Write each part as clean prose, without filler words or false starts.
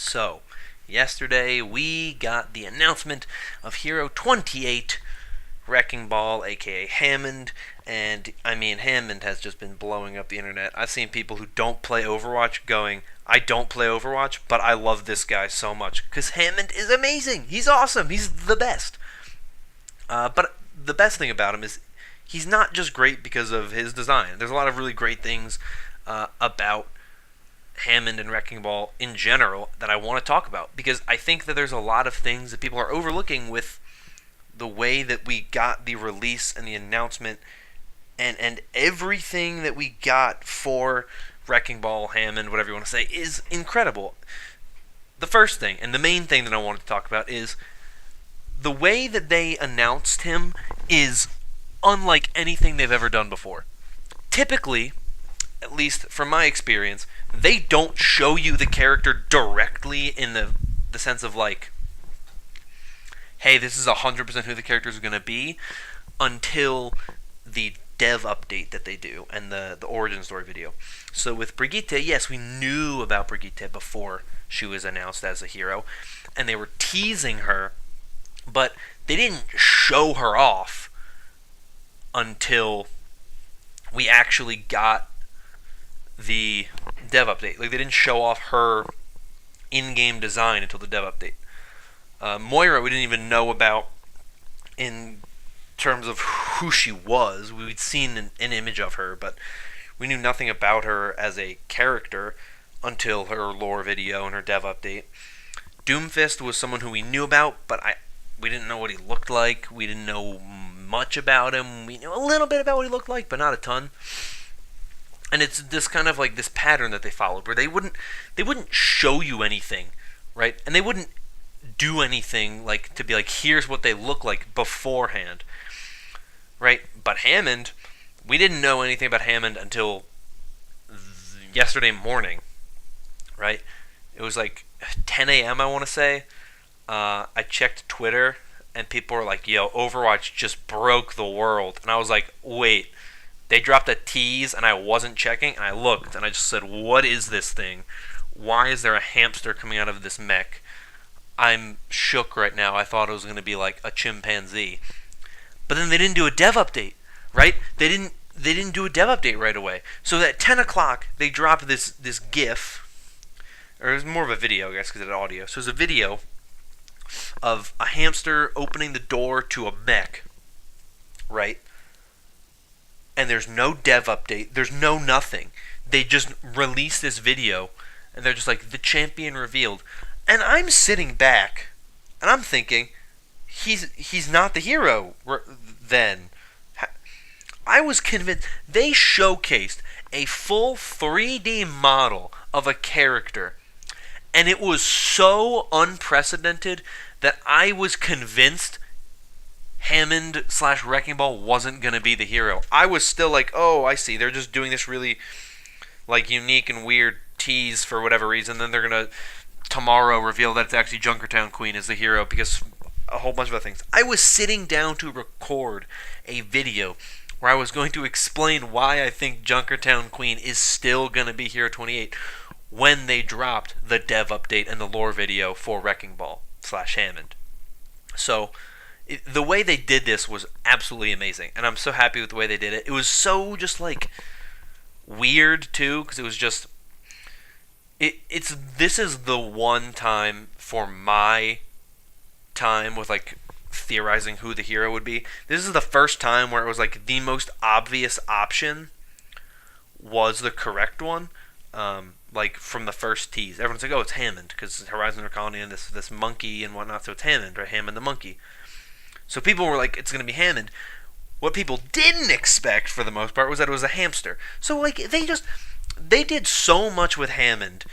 So, yesterday we got the announcement of Hero 28 Wrecking Ball, aka Hammond, and I mean, Hammond has just been blowing up the internet. I've seen people who don't play Overwatch going, I don't play Overwatch, but I love this guy so much. Because Hammond is amazing. He's awesome. He's the best. But the best thing about him is he's not just great because of his design. There's a lot of really great things about Hammond and Wrecking Ball in general that I want to talk about, because I think that there's a lot of things that people are overlooking with the way that we got the release and the announcement and everything that we got for Wrecking Ball, Hammond, whatever you want to say, is incredible. The first thing, and the main thing that I wanted to talk about, is the way that they announced him is unlike anything they've ever done before. Typically, at least from my experience, they don't show you the character directly in the sense of like, hey, this is 100% who the character is going to be, until the dev update that they do and the origin story video. So with Brigitte, yes, we knew about Brigitte before she was announced as a hero, and they were teasing her, but they didn't show her off until we actually got the dev update. Like, they didn't show off her in-game design until the dev update. Moira we didn't even know about in terms of who she was. We'd seen an image of her, but we knew nothing about her as a character until her lore video and her dev update. Doomfist was someone who we knew about, but we didn't know what he looked like. We didn't know much about him. We knew a little bit about what he looked like, but not a ton. And it's this kind of like this pattern that they followed, where they wouldn't show you anything, right? And they wouldn't do anything like to be like, here's what they look like beforehand, right? But Hammond, we didn't know anything about Hammond until yesterday morning, right? It was like 10 a.m. I want to say. I checked Twitter, and people were like, yo, Overwatch just broke the world. And I was like, wait, they dropped a tease and I wasn't checking, and I looked and I just said, what is this thing? Why is there a hamster coming out of this mech? I'm shook right now. I thought it was going to be like a chimpanzee. But then they didn't do a dev update, right? They didn't do a dev update right away. So at 10 o'clock, they dropped this GIF, or it was more of a video, I guess, because it had audio. So it was a video of a hamster opening the door to a mech, right? And there's no dev update. There's no nothing. They just released this video, and they're just like, the champion revealed. And I'm sitting back, and I'm thinking, he's not the hero then. I was convinced. They showcased a full 3D model of a character, and it was so unprecedented that I was convinced Hammond / Wrecking Ball wasn't going to be the hero. I was still like, oh, I see. They're just doing this really like unique and weird tease for whatever reason. Then they're going to tomorrow reveal that it's actually Junkertown Queen is the hero, because a whole bunch of other things. I was sitting down to record a video where I was going to explain why I think Junkertown Queen is still going to be Hero 28 when they dropped the dev update and the lore video for Wrecking Ball / Hammond. So the way they did this was absolutely amazing, and I'm so happy with the way they did it. It was so just like weird too, because it was just this is the one time for my time with like theorizing who the hero would be. This is the first time where it was like the most obvious option was the correct one. Like from the first tease, everyone's like, "Oh, it's Hammond," because Horizon Colony and this monkey and whatnot. So it's Hammond, right? Hammond the monkey. So people were like, "It's gonna be Hammond." What people didn't expect, for the most part, was that it was a hamster. So like they did so much with Hammond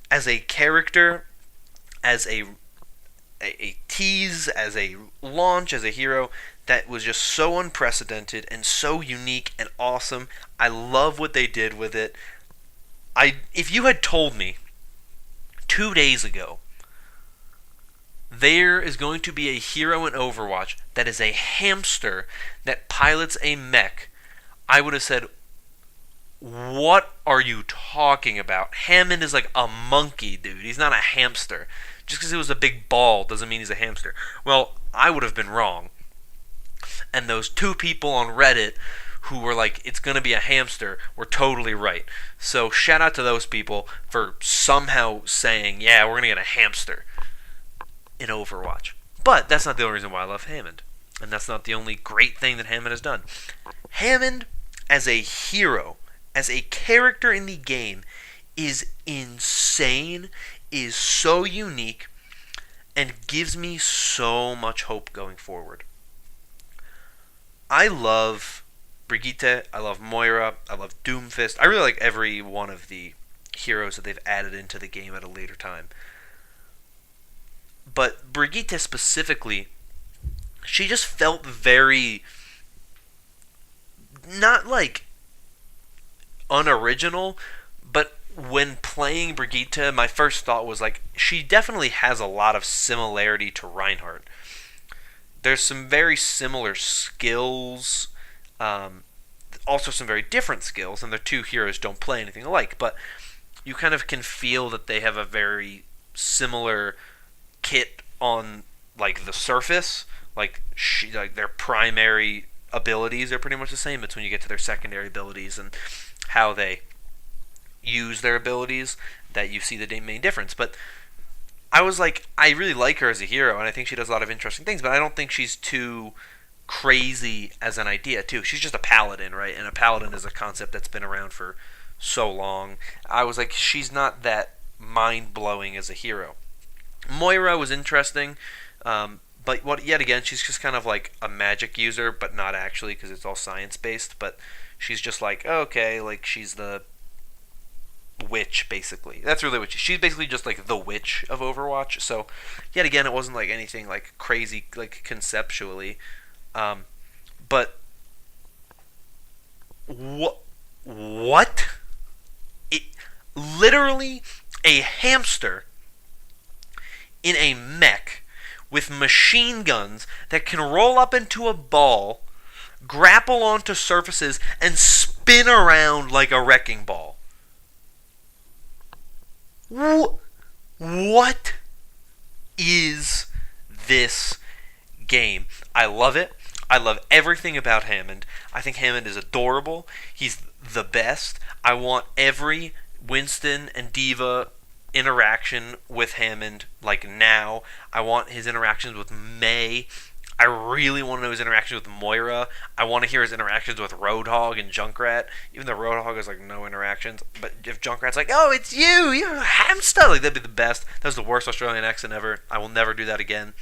as a character, as a tease, as a launch, as a hero, that was just so unprecedented and so unique and awesome. I love what they did with it. If you had told me 2 days ago there is going to be a hero in Overwatch that is a hamster that pilots a mech, I would have said, What are you talking about? Hammond is like a monkey, dude. He's not a hamster. Just because he was a big ball doesn't mean he's a hamster. Well, I would have been wrong. And those two people on Reddit who were like, it's going to be a hamster, were totally right. So shout out to those people for somehow saying, yeah, we're going to get a hamster in Overwatch. But that's not the only reason why I love Hammond. And that's not the only great thing that Hammond has done. Hammond, as a hero, as a character in the game, is insane, is so unique, and gives me so much hope going forward. I love Brigitte, I love Moira, I love Doomfist. I really like every one of the heroes that they've added into the game at a later time. But Brigitte specifically, she just felt very, not like unoriginal, but when playing Brigitte, my first thought was like, she definitely has a lot of similarity to Reinhardt. There's some very similar skills, also some very different skills, and the two heroes don't play anything alike, but you kind of can feel that they have a very similar kit on like the surface. Like their primary abilities are pretty much the same. It's when you get to their secondary abilities and how they use their abilities that you see the main difference. But I was like, I really like her as a hero, and I think she does a lot of interesting things, but I don't think she's too crazy as an idea, too. She's just a paladin, right? And a paladin is a concept that's been around for so long. I was like, she's not that mind-blowing as a hero. Moira was interesting, but yet again, she's just kind of like a magic user, but not actually, because it's all science-based, but she's just like, okay, like she's the witch, basically. That's really what she's basically just like the witch of Overwatch. So yet again, it wasn't like anything like crazy like conceptually, but what it literally a hamster in a mech with machine guns that can roll up into a ball, grapple onto surfaces, and spin around like a wrecking ball. What is this game? I love it. I love everything about Hammond. I think Hammond is adorable. He's the best. I want every Winston and Diva interaction with Hammond like now. I want his interactions with May. I really want to know his interactions with Moira. I want to hear his interactions with Roadhog and Junkrat. Even though Roadhog has like no interactions, but if Junkrat's like, "Oh, it's you, you're a hamster," like that'd be the best. That was the worst Australian accent ever. I will never do that again.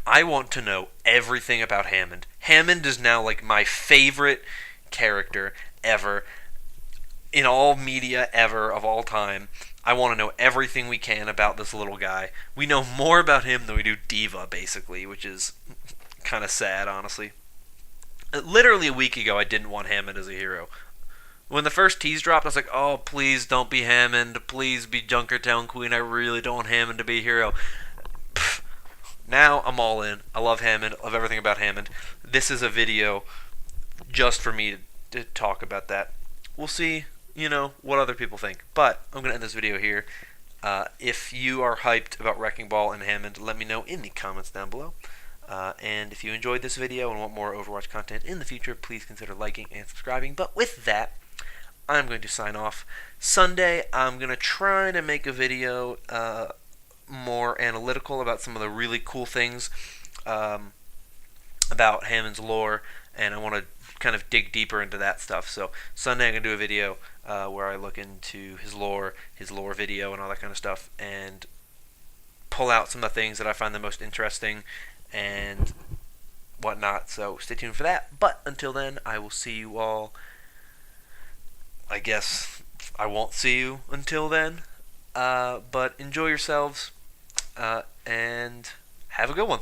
I want to know everything about Hammond. Hammond is now like my favorite character ever in all media ever of all time. I want to know everything we can about this little guy. We know more about him than we do Diva, basically, which is kind of sad, honestly. Literally a week ago, I didn't want Hammond as a hero. When the first tease dropped, I was like, oh, please don't be Hammond. Please be Junkertown Queen. I really don't want Hammond to be a hero. Pfft. Now I'm all in. I love Hammond. I love everything about Hammond. This is a video just for me to talk about that. We'll see what other people think. But I'm going to end this video here. If you are hyped about Wrecking Ball and Hammond, let me know in the comments down below. And if you enjoyed this video and want more Overwatch content in the future, please consider liking and subscribing. But with that, I'm going to sign off. Sunday, I'm going to try to make a video more analytical about some of the really cool things about Hammond's lore, and I want to kind of dig deeper into that stuff. So Sunday I'm going to do a video where I look into his lore video and all that kind of stuff, and pull out some of the things that I find the most interesting and whatnot. So stay tuned for that. But until then, I will see you all. I guess I won't see you until then. But enjoy yourselves and have a good one.